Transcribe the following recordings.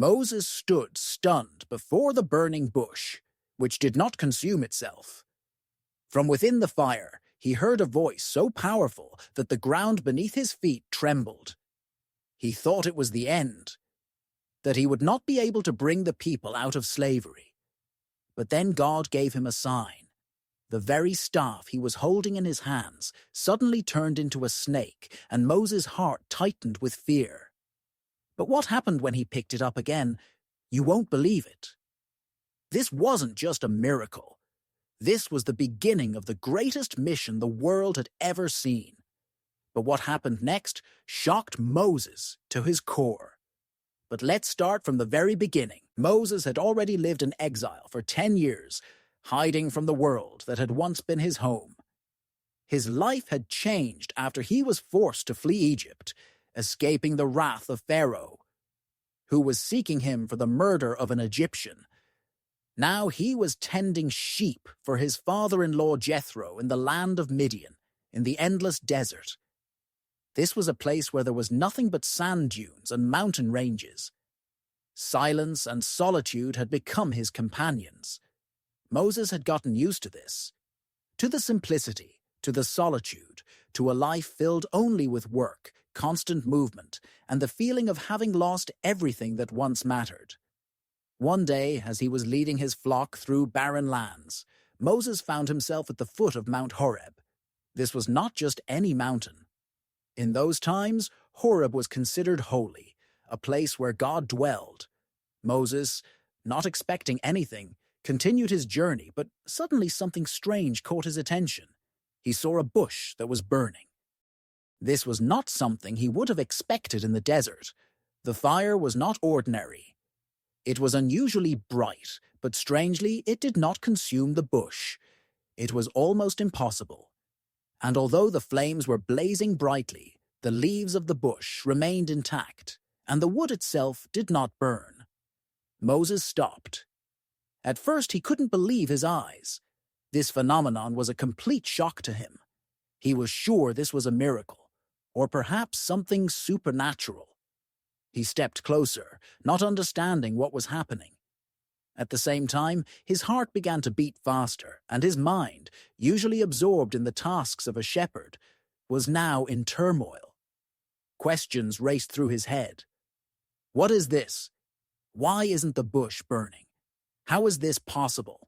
Moses stood stunned before the burning bush, which did not consume itself. From within the fire, he heard a voice so powerful that the ground beneath his feet trembled. He thought it was the end, that he would not be able to bring the people out of slavery. But then God gave him a sign. The very staff he was holding in his hands suddenly turned into a snake, and Moses' heart tightened with fear. But what happened when he picked it up again? You won't believe it. This wasn't just a miracle. This was the beginning of the greatest mission the world had ever seen. But what happened next shocked Moses to his core. But let's start from the very beginning. Moses had already lived in exile for 10 years, hiding from the world that had once been his home. His life had changed after he was forced to flee Egypt, escaping the wrath of Pharaoh, who was seeking him for the murder of an Egyptian. Now he was tending sheep for his father-in-law Jethro in the land of Midian, in the endless desert. This was a place where there was nothing but sand dunes and mountain ranges. Silence and solitude had become his companions. Moses had gotten used to this, to the simplicity, to the solitude, to a life filled only with work, constant movement, and the feeling of having lost everything that once mattered. One day, as he was leading his flock through barren lands, Moses found himself at the foot of Mount Horeb. This was not just any mountain. In those times, Horeb was considered holy, a place where God dwelled. Moses, not expecting anything, continued his journey, but suddenly something strange caught his attention. He saw a bush that was burning. This was not something he would have expected in the desert. The fire was not ordinary. It was unusually bright, but strangely it did not consume the bush. It was almost impossible. And although the flames were blazing brightly, the leaves of the bush remained intact, and the wood itself did not burn. Moses stopped. At first he couldn't believe his eyes. This phenomenon was a complete shock to him. He was sure this was a miracle, or perhaps something supernatural. He stepped closer, not understanding what was happening. At the same time, his heart began to beat faster, and his mind, usually absorbed in the tasks of a shepherd, was now in turmoil. Questions raced through his head. What is this? Why isn't the bush burning? How is this possible?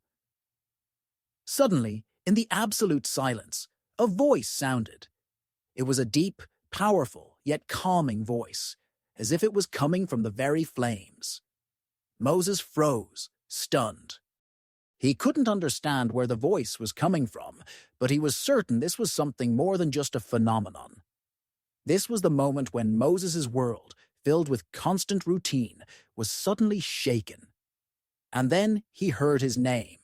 Suddenly, in the absolute silence, a voice sounded. It was a deep, powerful, yet calming voice, as if it was coming from the very flames. Moses froze, stunned. He couldn't understand where the voice was coming from, but he was certain this was something more than just a phenomenon. This was the moment when Moses' world, filled with constant routine, was suddenly shaken. And then he heard his name.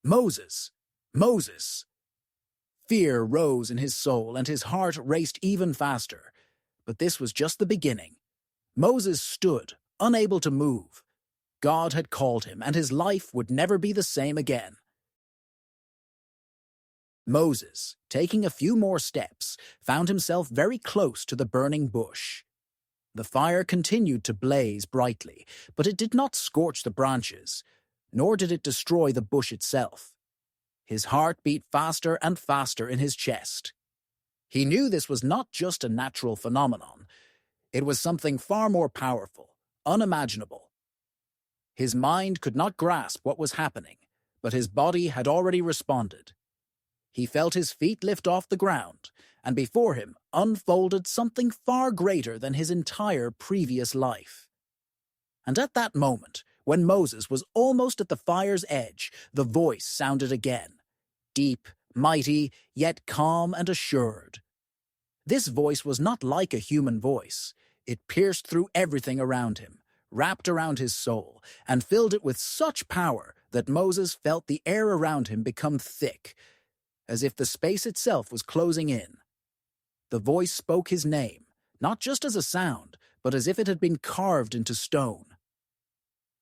Moses! Moses! Fear rose in his soul, and his heart raced even faster. But this was just the beginning. Moses stood, unable to move. God had called him, and his life would never be the same again. Moses, taking a few more steps, found himself very close to the burning bush. The fire continued to blaze brightly, but it did not scorch the branches, nor did it destroy the bush itself. His heart beat faster and faster in his chest. He knew this was not just a natural phenomenon. It was something far more powerful, unimaginable. His mind could not grasp what was happening, but his body had already responded. He felt his feet lift off the ground, and before him unfolded something far greater than his entire previous life. And at that moment, when Moses was almost at the fire's edge, the voice sounded again, deep, mighty, yet calm and assured. This voice was not like a human voice. It pierced through everything around him, wrapped around his soul, and filled it with such power that Moses felt the air around him become thick, as if the space itself was closing in. The voice spoke his name, not just as a sound, but as if it had been carved into stone.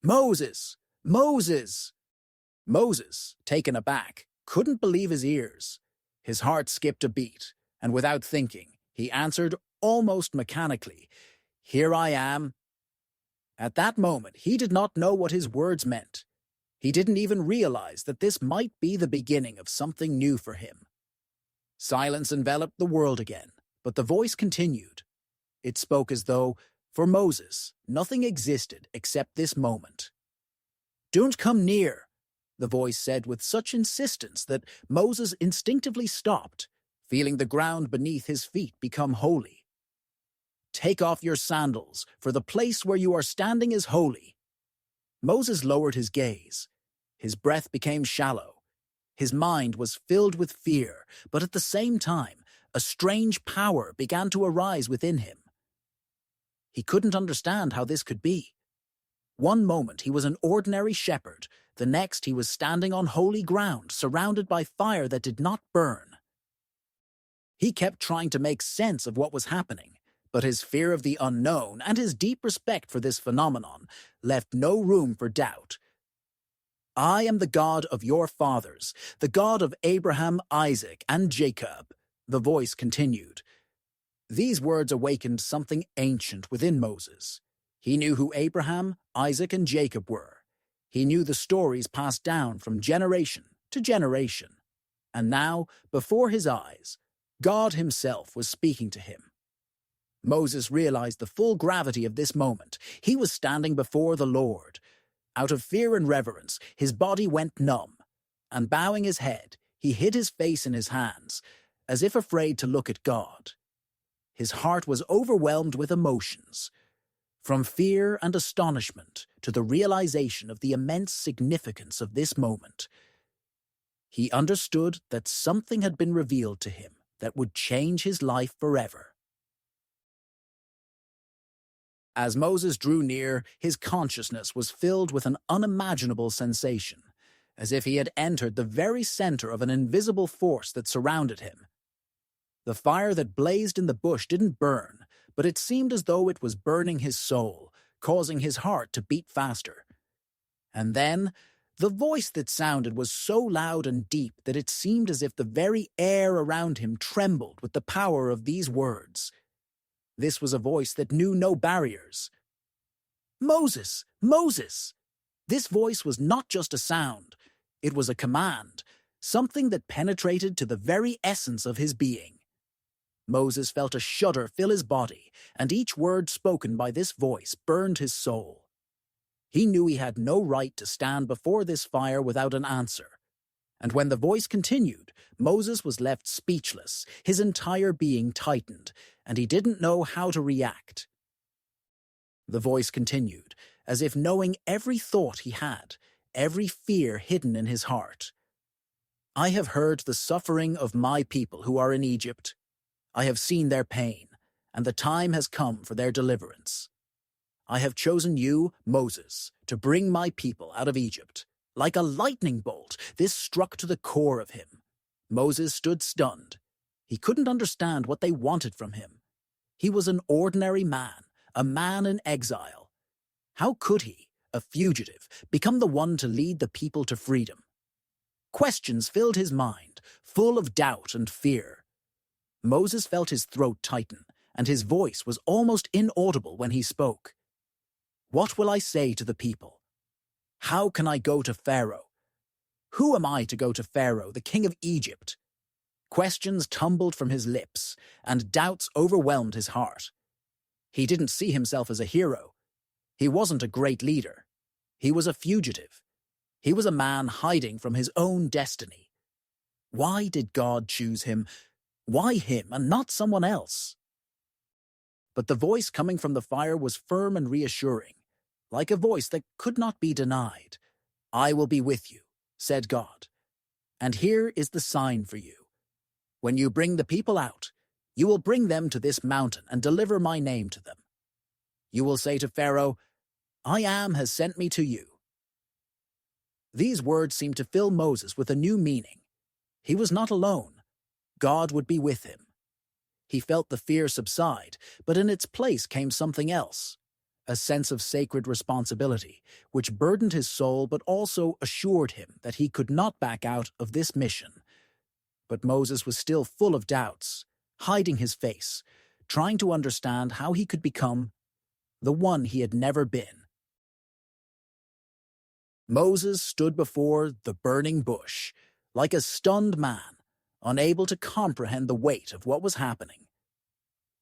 Moses! Moses! Moses, taken aback, couldn't believe his ears. His heart skipped a beat, and without thinking, he answered almost mechanically, "Here I am." At that moment, he did not know what his words meant. He didn't even realize that this might be the beginning of something new for him. Silence enveloped the world again, but the voice continued. It spoke as though, for Moses, nothing existed except this moment. "Don't come near," the voice said with such insistence that Moses instinctively stopped, feeling the ground beneath his feet become holy. "Take off your sandals, for the place where you are standing is holy." Moses lowered his gaze. His breath became shallow. His mind was filled with fear, but at the same time, a strange power began to arise within him. He couldn't understand how this could be. One moment he was an ordinary shepherd, the next he was standing on holy ground, surrounded by fire that did not burn. He kept trying to make sense of what was happening, but his fear of the unknown and his deep respect for this phenomenon left no room for doubt. "I am the God of your fathers, the God of Abraham, Isaac, and Jacob," the voice continued. These words awakened something ancient within Moses. He knew who Abraham, Isaac, and Jacob were. He knew the stories passed down from generation to generation. And now, before his eyes, God himself was speaking to him. Moses realized the full gravity of this moment. He was standing before the Lord. Out of fear and reverence, his body went numb, and bowing his head, he hid his face in his hands, as if afraid to look at God. His heart was overwhelmed with emotions, from fear and astonishment to the realization of the immense significance of this moment. He understood that something had been revealed to him that would change his life forever. As Moses drew near, his consciousness was filled with an unimaginable sensation, as if he had entered the very center of an invisible force that surrounded him. The fire that blazed in the bush didn't burn, but it seemed as though it was burning his soul, causing his heart to beat faster. And then, the voice that sounded was so loud and deep that it seemed as if the very air around him trembled with the power of these words. This was a voice that knew no barriers. "Moses! Moses!" This voice was not just a sound. It was a command, something that penetrated to the very essence of his being. Moses felt a shudder fill his body, and each word spoken by this voice burned his soul. He knew he had no right to stand before this fire without an answer. And when the voice continued, Moses was left speechless, his entire being tightened, and he didn't know how to react. The voice continued, as if knowing every thought he had, every fear hidden in his heart. "I have heard the suffering of my people who are in Egypt. I have seen their pain, and the time has come for their deliverance. I have chosen you, Moses, to bring my people out of Egypt." Like a lightning bolt, this struck to the core of him. Moses stood stunned. He couldn't understand what they wanted from him. He was an ordinary man, a man in exile. How could he, a fugitive, become the one to lead the people to freedom? Questions filled his mind, full of doubt and fear. Moses felt his throat tighten, and his voice was almost inaudible when he spoke. "What will I say to the people? How can I go to Pharaoh? Who am I to go to Pharaoh, the king of Egypt?" Questions tumbled from his lips, and doubts overwhelmed his heart. He didn't see himself as a hero. He wasn't a great leader. He was a fugitive. He was a man hiding from his own destiny. Why did God choose him? Why him and not someone else? But the voice coming from the fire was firm and reassuring, like a voice that could not be denied. "I will be with you," said God. "And here is the sign for you. When you bring the people out, you will bring them to this mountain and deliver my name to them. You will say to Pharaoh, 'I am has sent me to you.'" These words seemed to fill Moses with a new meaning. He was not alone. God would be with him. He felt the fear subside, but in its place came something else. A sense of sacred responsibility, which burdened his soul but also assured him that he could not back out of this mission. But Moses was still full of doubts, hiding his face, trying to understand how he could become the one he had never been. Moses stood before the burning bush, like a stunned man, unable to comprehend the weight of what was happening.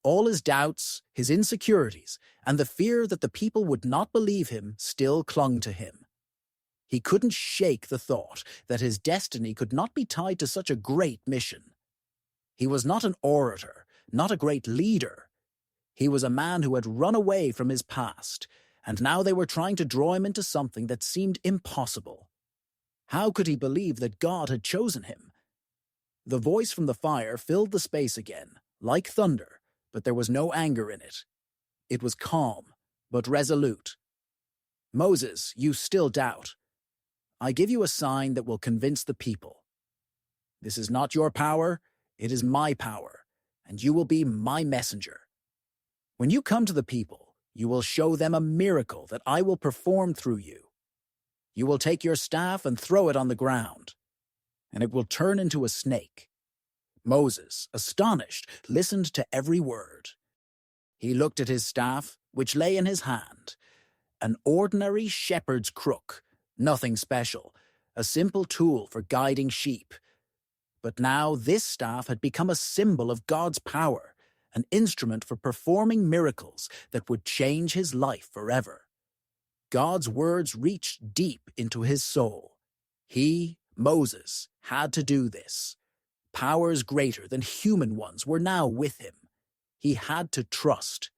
All his doubts, his insecurities, and the fear that the people would not believe him still clung to him. He couldn't shake the thought that his destiny could not be tied to such a great mission. He was not an orator, not a great leader. He was a man who had run away from his past, and now they were trying to draw him into something that seemed impossible. How could he believe that God had chosen him? The voice from the fire filled the space again, like thunder, but there was no anger in it. It was calm, but resolute. "Moses, you still doubt. I give you a sign that will convince the people. This is not your power, it is my power, and you will be my messenger. When you come to the people, you will show them a miracle that I will perform through you. You will take your staff and throw it on the ground, and it will turn into a snake." Moses, astonished, listened to every word. He looked at his staff, which lay in his hand. An ordinary shepherd's crook, nothing special, a simple tool for guiding sheep. But now this staff had become a symbol of God's power, an instrument for performing miracles that would change his life forever. God's words reached deep into his soul. He, Moses, had to do this. Powers greater than human ones were now with him. He had to trust.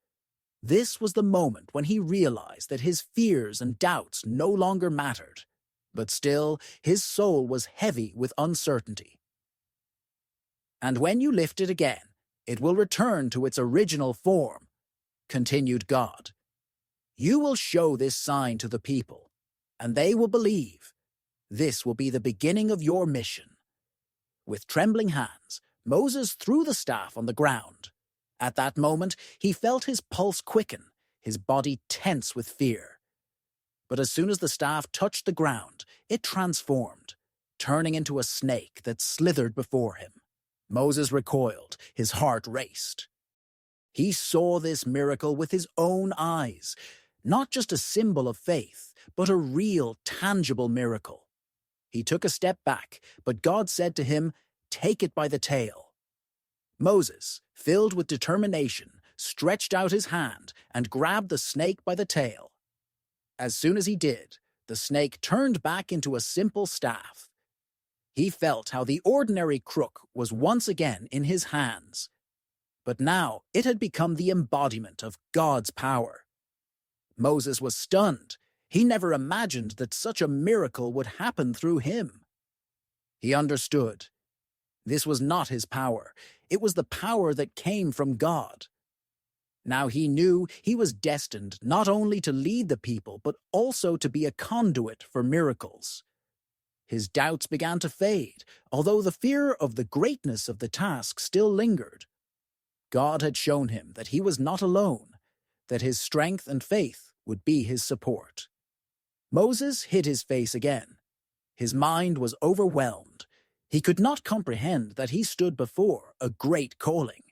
This was the moment when he realized that his fears and doubts no longer mattered. But still, his soul was heavy with uncertainty. "And when you lift it again, it will return to its original form," continued God. "You will show this sign to the people, and they will believe. This will be the beginning of your mission." With trembling hands, Moses threw the staff on the ground. At that moment, he felt his pulse quicken, his body tense with fear. But as soon as the staff touched the ground, it transformed, turning into a snake that slithered before him. Moses recoiled, his heart raced. He saw this miracle with his own eyes, not just a symbol of faith, but a real, tangible miracle. He took a step back, but God said to him, "Take it by the tail." Moses, filled with determination, stretched out his hand and grabbed the snake by the tail. As soon as he did, the snake turned back into a simple staff. He felt how the ordinary crook was once again in his hands. But now it had become the embodiment of God's power. Moses was stunned. He never imagined that such a miracle would happen through him. He understood. This was not his power. It was the power that came from God. Now he knew he was destined not only to lead the people, but also to be a conduit for miracles. His doubts began to fade, although the fear of the greatness of the task still lingered. God had shown him that he was not alone, that his strength and faith would be his support. Moses hid his face again. His mind was overwhelmed. He could not comprehend that he stood before a great calling.